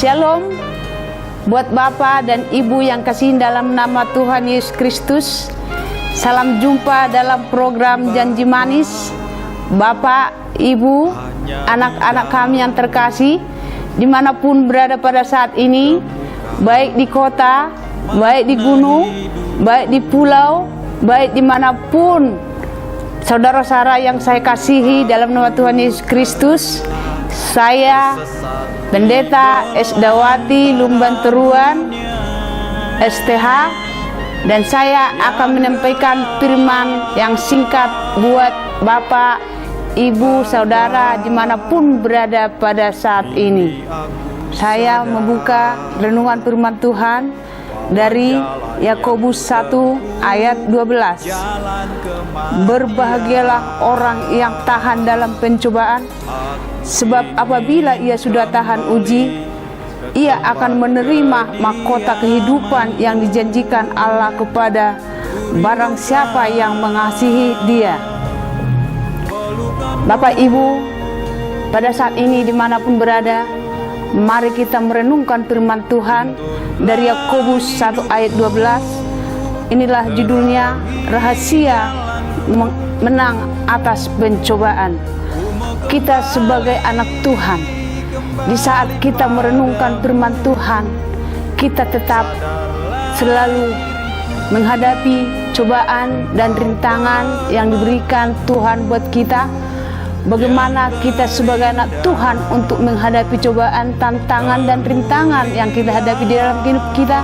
Shalom buat Bapak dan Ibu yang kasih dalam nama Tuhan Yesus Kristus. Salam jumpa dalam program Janji Manis. Bapak, Ibu, anak-anak kami yang terkasih, dimanapun berada pada saat ini, baik di kota, baik di gunung, baik di pulau, baik dimanapun saudara-saudara yang saya kasihi dalam nama Tuhan Yesus Kristus. Saya Pendeta S. Dawati Lumban Teruan STH, dan saya akan menyampaikan firman yang singkat buat Bapak, Ibu, Saudara dimanapun berada pada saat ini. Saya membuka renungan firman Tuhan dari Yakobus 1 ayat 12. Berbahagialah orang yang tahan dalam pencobaan, sebab apabila ia sudah tahan uji, ia akan menerima mahkota kehidupan yang dijanjikan Allah kepada barang siapa yang mengasihi Dia. Bapak, Ibu, pada saat ini dimanapun berada, mari kita merenungkan firman Tuhan dari Yakobus 1 ayat 12. Inilah judulnya, rahasia menang atas pencobaan. Kita sebagai anak Tuhan, di saat kita merenungkan firman Tuhan, kita tetap selalu menghadapi cobaan dan rintangan yang diberikan Tuhan buat kita. Bagaimana kita sebagai anak Tuhan untuk menghadapi cobaan, tantangan, dan rintangan yang kita hadapi di dalam hidup kita?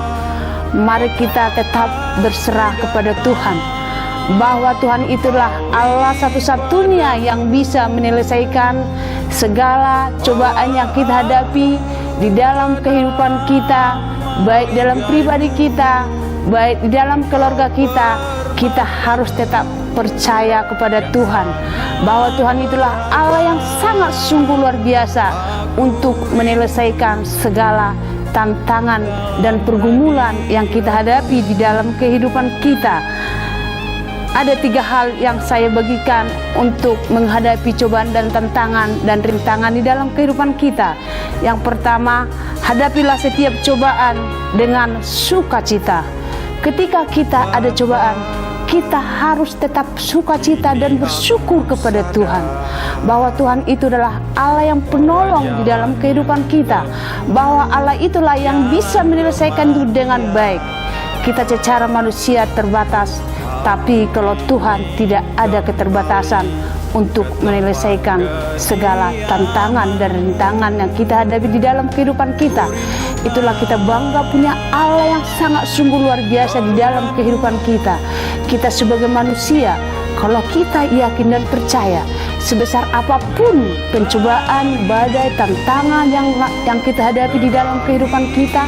Mari kita tetap berserah kepada Tuhan, bahwa Tuhan itulah Allah satu-satunya yang bisa menyelesaikan segala cobaan yang kita hadapi di dalam kehidupan kita, baik dalam pribadi kita, baik di dalam keluarga kita. Kita harus tetap percaya kepada Tuhan, bahwa Tuhan itulah Allah yang sangat sungguh luar biasa untuk menyelesaikan segala tantangan dan pergumulan yang kita hadapi di dalam kehidupan kita. Ada 3 hal yang saya bagikan untuk menghadapi cobaan dan tantangan dan rintangan di dalam kehidupan kita. Yang pertama, hadapilah setiap cobaan dengan sukacita. Ketika kita ada cobaan, kita harus tetap sukacita dan bersyukur kepada Tuhan, bahwa Tuhan itu adalah Allah yang penolong di dalam kehidupan kita, bahwa Allah itulah yang bisa menyelesaikan itu dengan baik. Kita secara manusia terbatas, tapi kalau Tuhan tidak ada keterbatasan untuk menyelesaikan segala tantangan dan rintangan yang kita hadapi di dalam kehidupan kita. Itulah kita bangga punya Allah yang sangat sungguh luar biasa di dalam kehidupan kita. Kita sebagai manusia, kalau kita yakin dan percaya, sebesar apapun pencobaan, badai, tantangan yang kita hadapi di dalam kehidupan kita,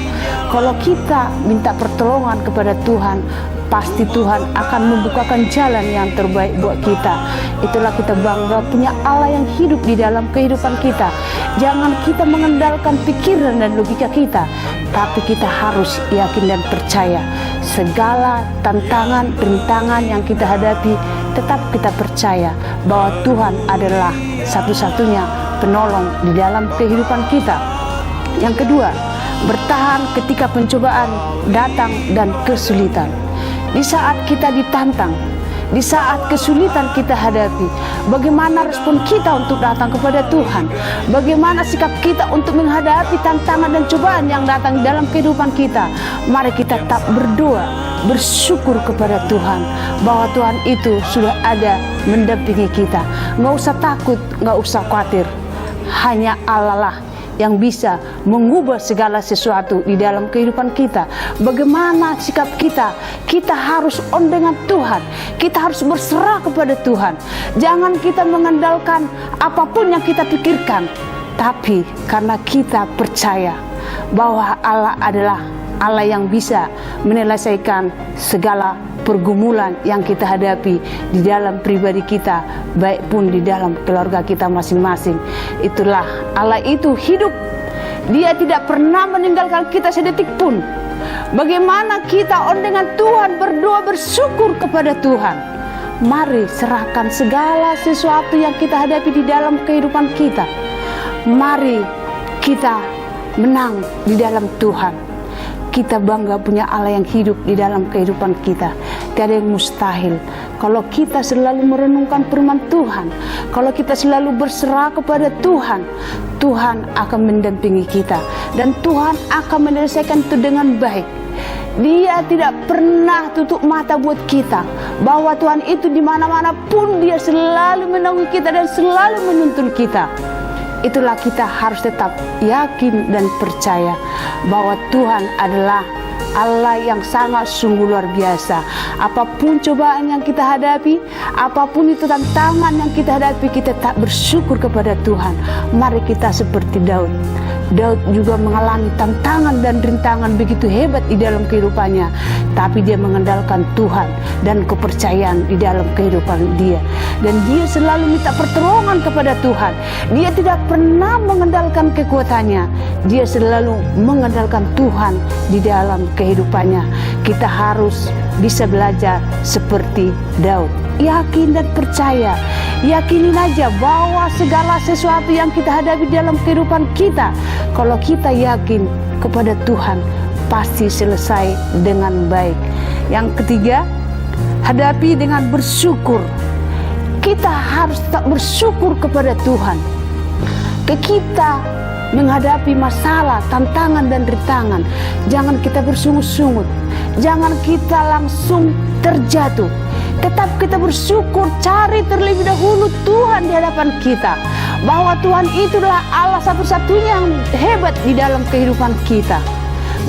kalau kita minta pertolongan kepada Tuhan, pasti Tuhan akan membukakan jalan yang terbaik buat kita. Itulah kita bangga punya Allah yang hidup di dalam kehidupan kita. Jangan kita mengandalkan pikiran dan logika kita, tapi kita harus yakin dan percaya. Segala tantangan, rintangan yang kita hadapi, tetap kita percaya bahwa Tuhan adalah satu-satunya penolong di dalam kehidupan kita. Yang kedua, bertahan ketika pencobaan datang dan kesulitan. Di saat kita ditantang, di saat kesulitan kita hadapi, bagaimana respon kita untuk datang kepada Tuhan? Bagaimana sikap kita untuk menghadapi tantangan dan cobaan yang datang dalam kehidupan kita? Mari kita tetap berdoa, bersyukur kepada Tuhan, bahwa Tuhan itu sudah ada mendampingi kita. Nggak usah takut, nggak usah khawatir. Hanya Allah lah yang bisa mengubah segala sesuatu di dalam kehidupan kita. Bagaimana sikap kita? Kita harus on dengan Tuhan. Kita harus berserah kepada Tuhan. Jangan kita mengandalkan apapun yang kita pikirkan, tapi karena kita percaya bahwa Allah adalah Allah yang bisa menyelesaikan segala pergumulan yang kita hadapi di dalam pribadi kita, baik pun di dalam keluarga kita masing-masing. Itulah Allah itu hidup. Dia tidak pernah meninggalkan kita sedetik pun. Bagaimana kita on dengan Tuhan, berdoa, bersyukur kepada Tuhan. Mari serahkan segala sesuatu yang kita hadapi di dalam kehidupan kita. Mari kita menang di dalam Tuhan. Kita bangga punya Allah yang hidup di dalam kehidupan kita. Tiada yang mustahil. Kalau kita selalu merenungkan firman Tuhan, kalau kita selalu berserah kepada Tuhan, Tuhan akan mendampingi kita dan Tuhan akan menyelesaikan itu dengan baik. Dia tidak pernah tutup mata buat kita, bahwa Tuhan itu di mana-mana pun Dia selalu menaungi kita dan selalu menuntun kita. Itulah kita harus tetap yakin dan percaya bahwa Tuhan adalah Allah yang sangat sungguh luar biasa. Apapun cobaan yang kita hadapi, apapun itu tantangan yang kita hadapi, kita tak bersyukur kepada Tuhan. Mari kita seperti Daud. Daud juga mengalami tantangan dan rintangan begitu hebat di dalam kehidupannya, tapi dia mengandalkan Tuhan dan kepercayaan di dalam kehidupan dia, dan dia selalu minta pertolongan kepada Tuhan. Dia tidak pernah mengandalkan kekuatannya, dia selalu mengandalkan Tuhan di dalam kehidupannya. Kita harus bisa belajar seperti Daud, yakin dan percaya. Yakinin aja bahwa segala sesuatu yang kita hadapi dalam kehidupan kita, kalau kita yakin kepada Tuhan, pasti selesai dengan baik. Yang ketiga, hadapi dengan bersyukur. Kita harus tetap bersyukur kepada Tuhan. Kita menghadapi masalah, tantangan dan rintangan, jangan kita bersungut-sungut, jangan kita langsung terjatuh. Tetap kita bersyukur, cari terlebih dahulu Tuhan di hadapan kita, bahwa Tuhan itulah Allah satu-satunya yang hebat di dalam kehidupan kita.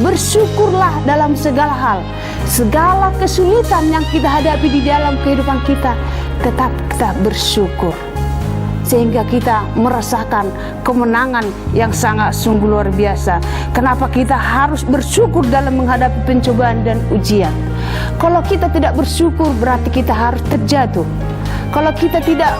Bersyukurlah dalam segala hal, segala kesulitan yang kita hadapi di dalam kehidupan kita, tetap kita bersyukur, sehingga kita merasakan kemenangan yang sangat sungguh luar biasa. Kenapa kita harus bersyukur dalam menghadapi pencobaan dan ujian? Kalau kita tidak bersyukur, berarti kita harus terjatuh. Kalau kita tidak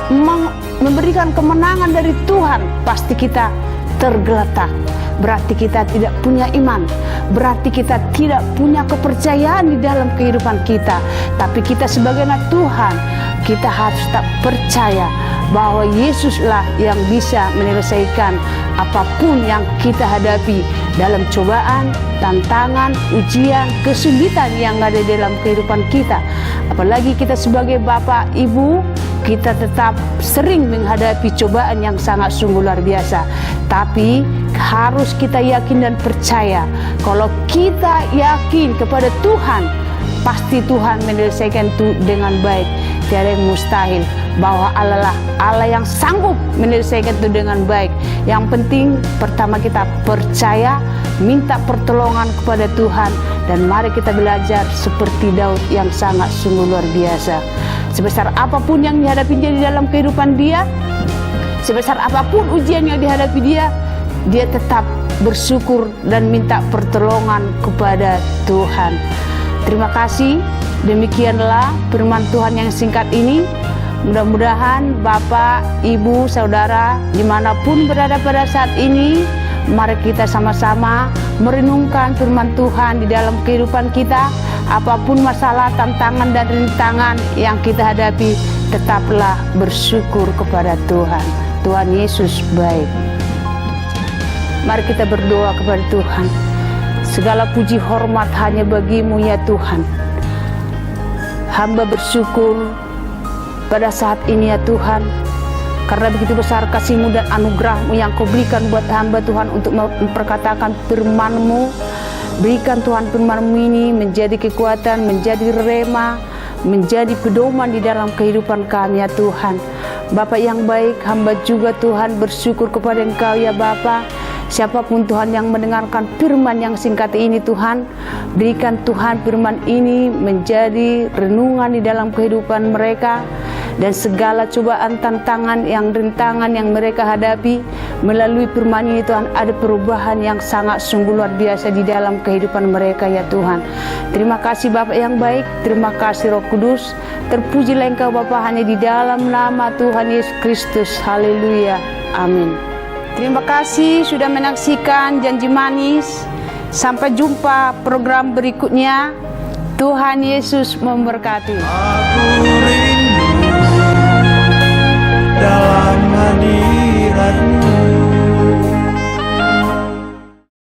memberikan kemenangan dari Tuhan, pasti kita tergeletak. Berarti kita tidak punya iman, berarti kita tidak punya kepercayaan di dalam kehidupan kita. Tapi kita sebagai anak Tuhan, kita harus tetap percaya bahwa Yesuslah yang bisa menyelesaikan apapun yang kita hadapi dalam cobaan, tantangan, ujian, kesulitan yang ada dalam kehidupan kita. Apalagi kita sebagai bapak, ibu, kita tetap sering menghadapi cobaan yang sangat sungguh luar biasa. Tapi harus kita yakin dan percaya, kalau kita yakin kepada Tuhan, pasti Tuhan menyelesaikan itu dengan baik. Tiada yang mustahil, bahwa Allah lah Allah yang sanggup menyelesaikan itu dengan baik. Yang penting pertama kita percaya, minta pertolongan kepada Tuhan, dan mari kita belajar seperti Daud yang sangat sungguh luar biasa. Sebesar apapun yang dihadapi dia di dalam kehidupan dia, sebesar apapun ujian yang dihadapi dia, dia tetap bersyukur dan minta pertolongan kepada Tuhan. Terima kasih. Demikianlah firman Tuhan yang singkat ini. Mudah-mudahan Bapak, Ibu, Saudara dimanapun berada pada saat ini, mari kita sama-sama merenungkan firman Tuhan di dalam kehidupan kita. Apapun masalah, tantangan dan rintangan yang kita hadapi, tetaplah bersyukur kepada Tuhan. Tuhan Yesus baik. Mari kita berdoa kepada Tuhan. Segala puji hormat hanya bagi-Mu ya Tuhan. Hamba bersyukur pada saat ini ya Tuhan, karena begitu besar kasih-Mu dan anugerah-Mu yang Kau berikan buat hamba Tuhan untuk memperkatakan firman-Mu. Berikan Tuhan firman-Mu ini menjadi kekuatan, menjadi rema, menjadi pedoman di dalam kehidupan kami ya Tuhan. Bapa yang baik, hamba juga Tuhan bersyukur kepada Engkau ya Bapa. Siapapun Tuhan yang mendengarkan firman yang singkat ini Tuhan, berikan Tuhan firman ini menjadi renungan di dalam kehidupan mereka, dan segala cobaan, tantangan, rintangan yang mereka hadapi, melalui firman ini Tuhan ada perubahan yang sangat sungguh luar biasa di dalam kehidupan mereka ya Tuhan. Terima kasih Bapa yang baik, terima kasih Roh Kudus, terpujilah Engkau Bapa hanya di dalam nama Tuhan Yesus Kristus. Haleluya, amin. Terima kasih sudah menyaksikan Janji Manis. Sampai jumpa program berikutnya. Tuhan Yesus memberkati.